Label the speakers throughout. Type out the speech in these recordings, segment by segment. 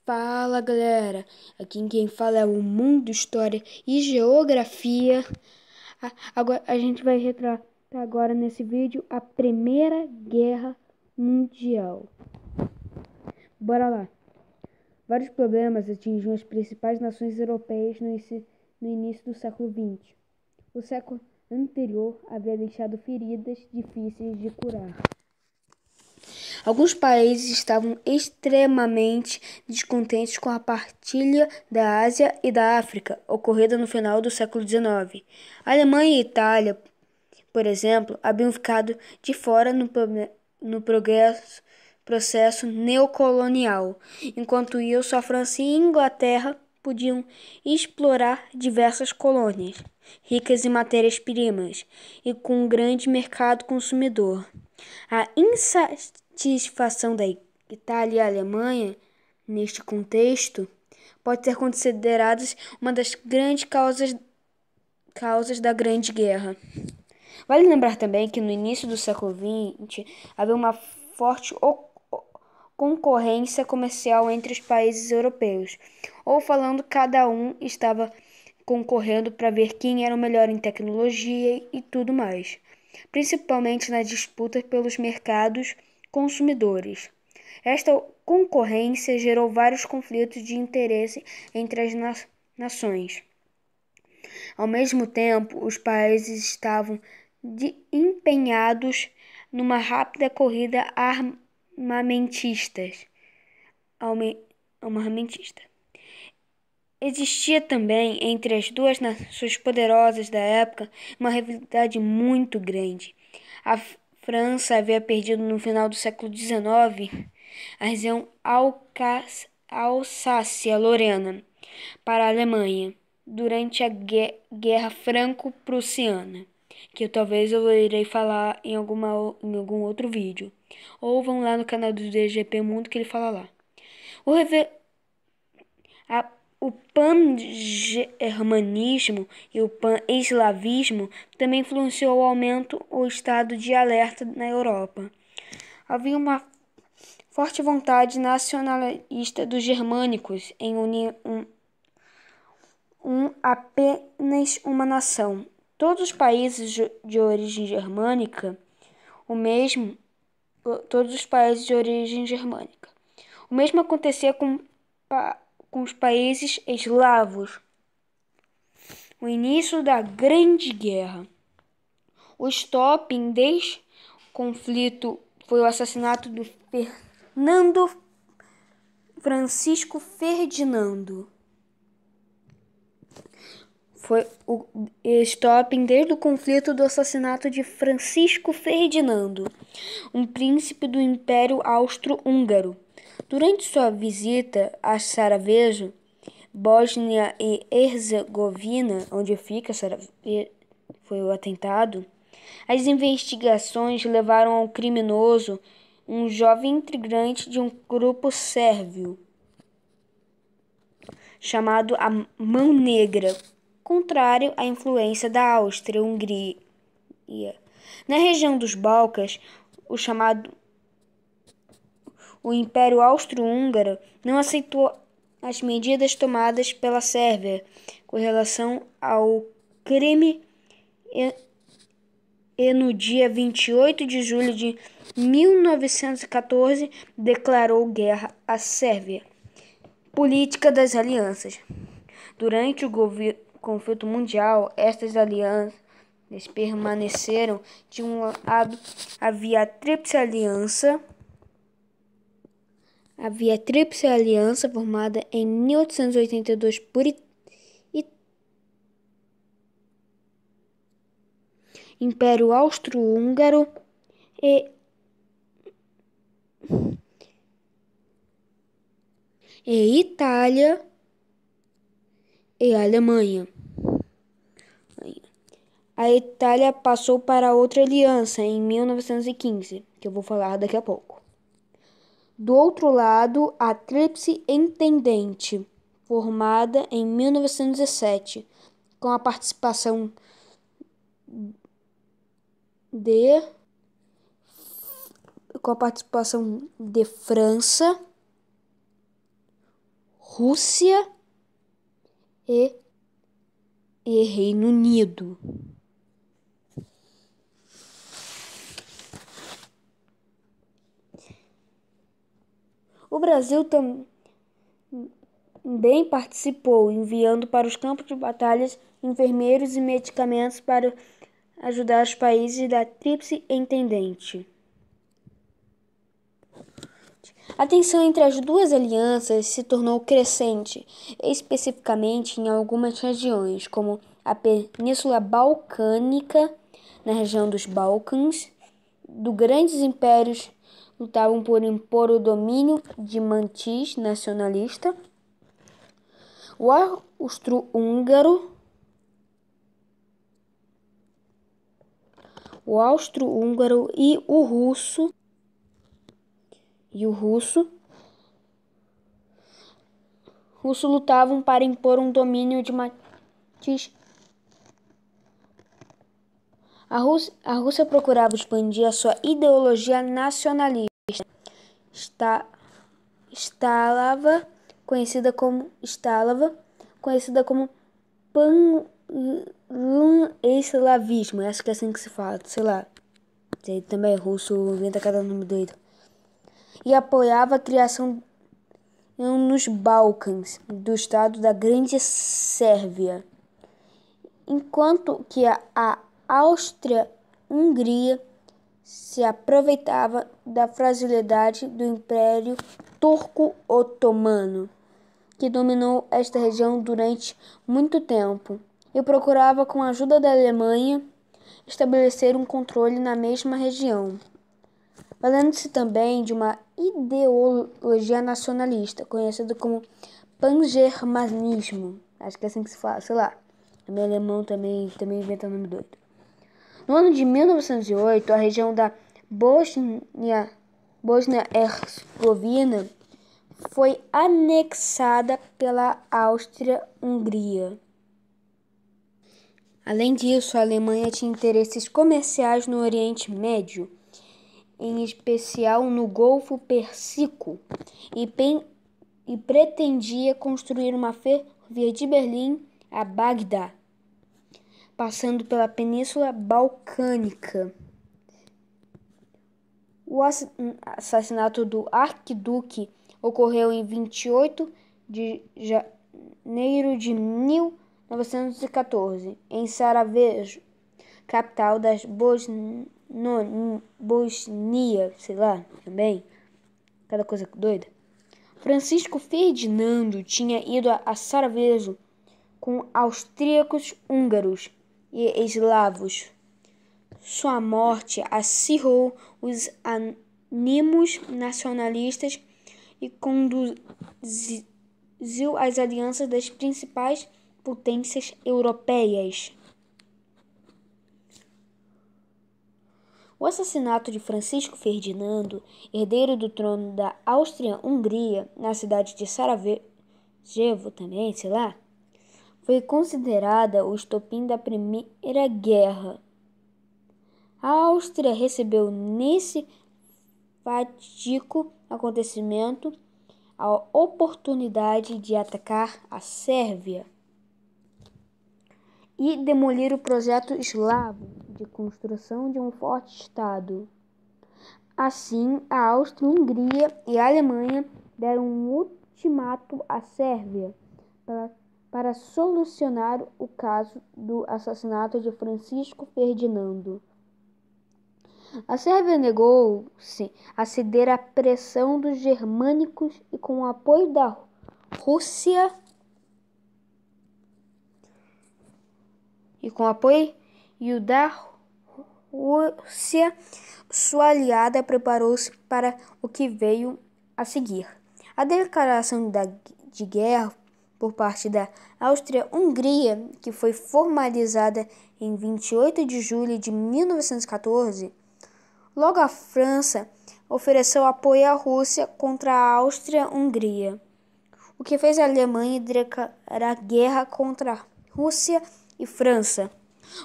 Speaker 1: Fala galera, aqui quem fala é o Mundo História e Geografia. Agora a gente vai retratar agora nesse vídeo a Primeira Guerra Mundial. Bora lá. Vários problemas atingiam as principais nações europeias no início do século XX. O século anterior havia deixado feridas difíceis de curar. Alguns países estavam extremamente descontentes com a partilha da Ásia e da África, ocorrida no final do século XIX. A Alemanha e a Itália, por exemplo, haviam ficado de fora no processo neocolonial, enquanto isso, a França e a Inglaterra podiam explorar diversas colônias, ricas em matérias-primas e com um grande mercado consumidor. A insatisfação da Itália e a Alemanha, neste contexto, pode ser considerada uma das grandes causas da Grande Guerra. Vale lembrar também que no início do século XX havia uma forte concorrência comercial entre os países europeus, ou falando, cada um estava concorrendo para ver quem era o melhor em tecnologia e tudo mais, principalmente na disputa pelos mercados consumidores. Esta concorrência gerou vários conflitos de interesse entre as nações. Ao mesmo tempo, os países estavam empenhados numa rápida corrida armamentista. Existia também, entre as duas nações poderosas da época, uma rivalidade muito grande. A França havia perdido no final do século XIX a região Alsácia-Lorena para a Alemanha durante a Guerra Franco-Prussiana, que talvez eu irei falar em algum outro vídeo. Ou vão lá no canal do DGP Mundo que ele fala lá. O pan-germanismo e o pan-eslavismo também influenciou o aumento o estado de alerta na Europa. Havia uma forte vontade nacionalista dos germânicos em unir apenas uma nação. Todos os países de origem germânica, todos os países de origem germânica. O mesmo acontecia com os países eslavos. O início da Grande Guerra. O estopim deste conflito foi o assassinato do Fernando Francisco Ferdinando. Foi o estopim desde o conflito do assassinato de Francisco Ferdinando, um príncipe do Império Austro-Húngaro. Durante sua visita a Sarajevo, Bósnia e Herzegovina, onde fica Sarajevo, foi o atentado, as investigações levaram ao criminoso, um jovem integrante de um grupo sérvio, chamado a Mão Negra, contrário à influência da Áustria-Hungria. Na região dos Balcãs, o Império Austro-Húngaro não aceitou as medidas tomadas pela Sérvia com relação ao crime e no dia 28 de julho de 1914 declarou guerra à Sérvia. Política das alianças. Durante o conflito mundial, estas alianças permaneceram. De um lado, havia a Tríplice Aliança formada em 1882 por Império Austro-Húngaro e Itália e Alemanha. A Itália passou para outra aliança em 1915, que eu vou falar daqui a pouco. Do outro lado, a Tríplice Entente, formada em 1907, com a participação de França, Rússia e Reino Unido. O Brasil também participou, enviando para os campos de batalhas enfermeiros e medicamentos para ajudar os países da Tríplice Entente. A tensão entre as duas alianças se tornou crescente, especificamente em algumas regiões, como a Península Balcânica, na região dos Balcãs, dos grandes impérios lutavam por impor o domínio de mantis nacionalista. O austro-húngaro e o russo lutavam para impor um domínio de mantis. A Rússia procurava expandir a sua ideologia nacionalista. Estava conhecida como pan-eslavismo. Acho que é assim que se fala, sei lá. Também é russo, inventa cada nome doido. E apoiava a criação nos Balcãs do estado da Grande Sérvia, enquanto que a Áustria-Hungria se aproveitava da fragilidade do Império Turco-Otomano, que dominou esta região durante muito tempo, e procurava, com a ajuda da Alemanha, estabelecer um controle na mesma região, valendo-se também de uma ideologia nacionalista, conhecida como pangermanismo. Acho que é assim que se fala, sei lá. Também alemão também inventa nome doido. No ano de 1908, a região da Bósnia-Herzegovina foi anexada pela Áustria-Hungria. Além disso, a Alemanha tinha interesses comerciais no Oriente Médio, em especial no Golfo Pérsico, e pretendia construir uma ferrovia de Berlim a Bagdá, passando pela Península Balcânica. O assassinato do arquiduque ocorreu em 28 de janeiro de 1914, em Sarajevo, capital da Bosnia, sei lá, também, cada coisa doida. Francisco Ferdinando tinha ido a Sarajevo com austríacos, húngaros e eslavos. Sua morte acirrou os ânimos nacionalistas e conduziu às alianças das principais potências europeias. O assassinato de Francisco Ferdinando, herdeiro do trono da Áustria-Hungria, na cidade de Sarajevo também, sei lá, foi considerada o estopim da Primeira Guerra. A Áustria recebeu nesse fatídico acontecimento a oportunidade de atacar a Sérvia e demolir o projeto eslavo de construção de um forte Estado. Assim, a Áustria-Hungria e a Alemanha deram um ultimato à Sérvia para solucionar o caso do assassinato de Francisco Ferdinando. A Sérvia negou-se a ceder à pressão dos germânicos e, com o apoio da Rússia, sua aliada preparou-se para o que veio a seguir. A declaração de guerra por parte da Áustria-Hungria, que foi formalizada em 28 de julho de 1914, logo a França ofereceu apoio à Rússia contra a Áustria-Hungria, o que fez a Alemanha declarar guerra contra a Rússia e França.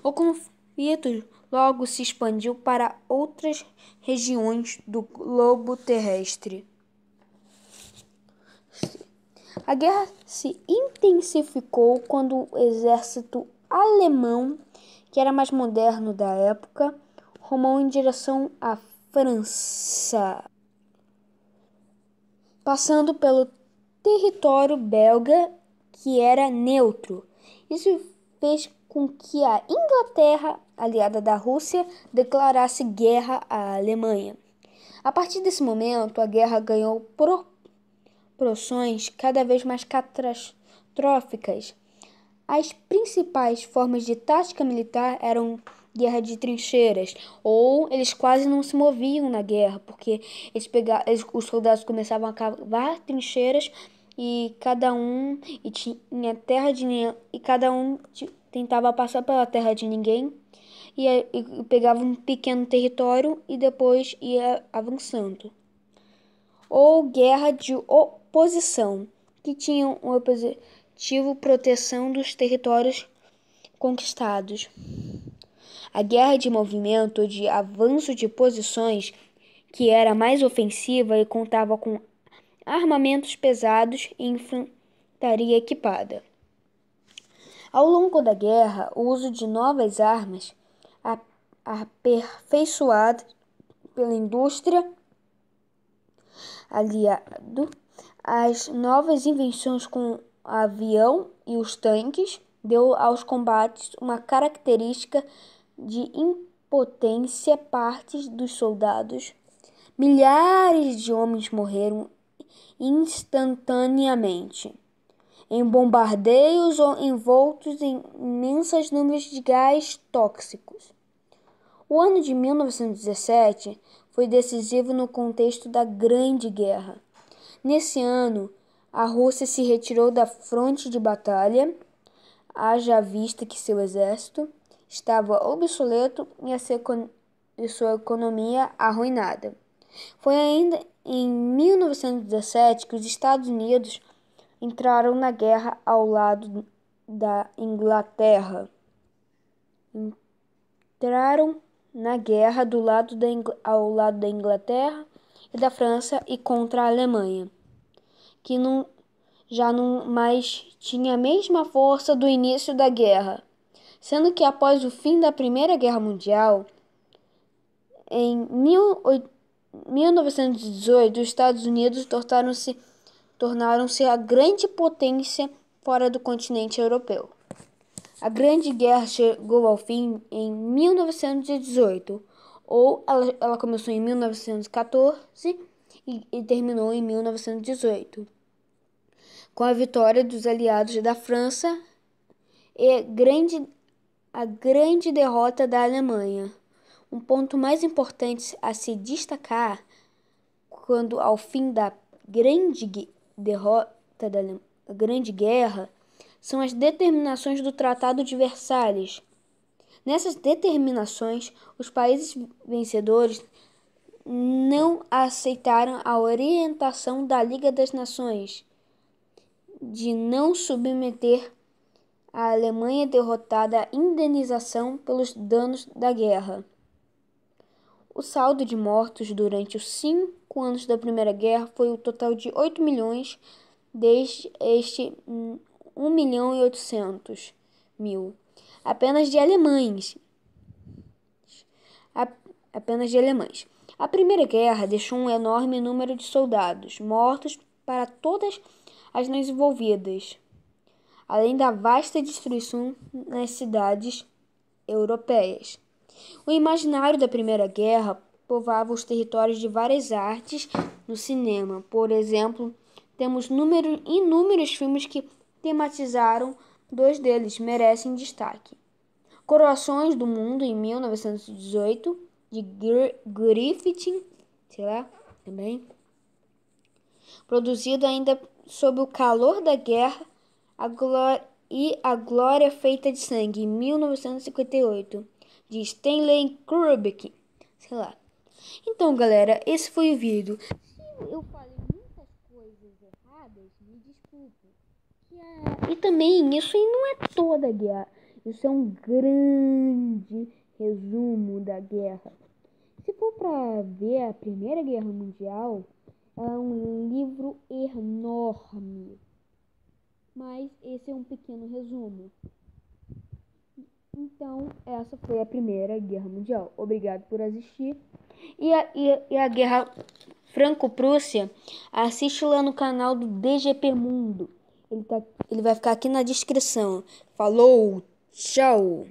Speaker 1: O conflito logo se expandiu para outras regiões do globo terrestre. A guerra se intensificou quando o exército alemão, que era mais moderno da época, rumou em direção à França, passando pelo território belga, que era neutro. Isso fez com que a Inglaterra, aliada da Rússia, declarasse guerra à Alemanha. A partir desse momento, a guerra ganhou proporções cada vez mais catastróficas. As principais formas de tática militar eram guerra de trincheiras, ou eles quase não se moviam na guerra, porque os soldados começavam a cavar trincheiras e tinha terra de ninguém, e cada um tentava passar pela terra de ninguém e pegava um pequeno território e depois ia avançando. Ou guerra de oposição, que tinha um objetivo proteção dos territórios conquistados. A guerra de movimento de avanço de posições, que era mais ofensiva e contava com armamentos pesados e infantaria equipada. Ao longo da guerra, o uso de novas armas, aperfeiçoadas pela indústria aliado às novas invenções com o avião e os tanques, deu aos combates uma característica de impotência partes dos soldados. Milhares de homens morreram instantaneamente em bombardeios ou envoltos em imensas nuvens de gás tóxicos. O ano de 1917 foi decisivo no contexto da Grande Guerra. Nesse ano, a Rússia se retirou da fronte de batalha, haja vista que seu exército estava obsoleto e sua economia arruinada. Foi ainda em 1917 que os Estados Unidos entraram na guerra ao lado da Inglaterra. Ao lado da Inglaterra e da França e contra a Alemanha, que já não mais tinha a mesma força do início da guerra, sendo que após o fim da Primeira Guerra Mundial, em 1918, os Estados Unidos tornaram-se a grande potência fora do continente europeu. A Grande Guerra chegou ao fim em 1918, ou ela começou em 1914 e terminou em 1918, com a vitória dos aliados da França e a grande derrota da Alemanha. Um ponto mais importante a se destacar quando ao fim da Grande Guerra são as determinações do Tratado de Versalhes. Nessas determinações, os países vencedores não aceitaram a orientação da Liga das Nações de não submeter a Alemanha derrotada à indenização pelos danos da guerra. O saldo de mortos durante os 5 anos da Primeira Guerra foi o total de 8 milhões, desde 1.800.000 apenas de alemães. A Primeira Guerra deixou um enorme número de soldados mortos para todas as nações envolvidas, além da vasta destruição nas cidades europeias. O imaginário da Primeira Guerra povoava os territórios de várias artes. No cinema, por exemplo, temos inúmeros filmes que tematizaram. 2 deles merecem destaque: Corações do Mundo, em 1918, de Griffith, também, produzido ainda sob o calor da guerra, A Glória Feita de Sangue, em 1958, de Stanley Kubrick, Então, galera, esse foi o vídeo. Se eu falei muitas coisas erradas, me desculpe. E também, isso aí não é toda a guerra. Isso é um grande resumo da guerra. Se for para ver a Primeira Guerra Mundial, é um livro enorme. mas esse é um pequeno resumo. Então, essa foi a Primeira Guerra Mundial. Obrigado por assistir. E a Guerra Franco-Prússia, assiste lá no canal do DGP Mundo. Ele vai ficar aqui na descrição. Falou, tchau!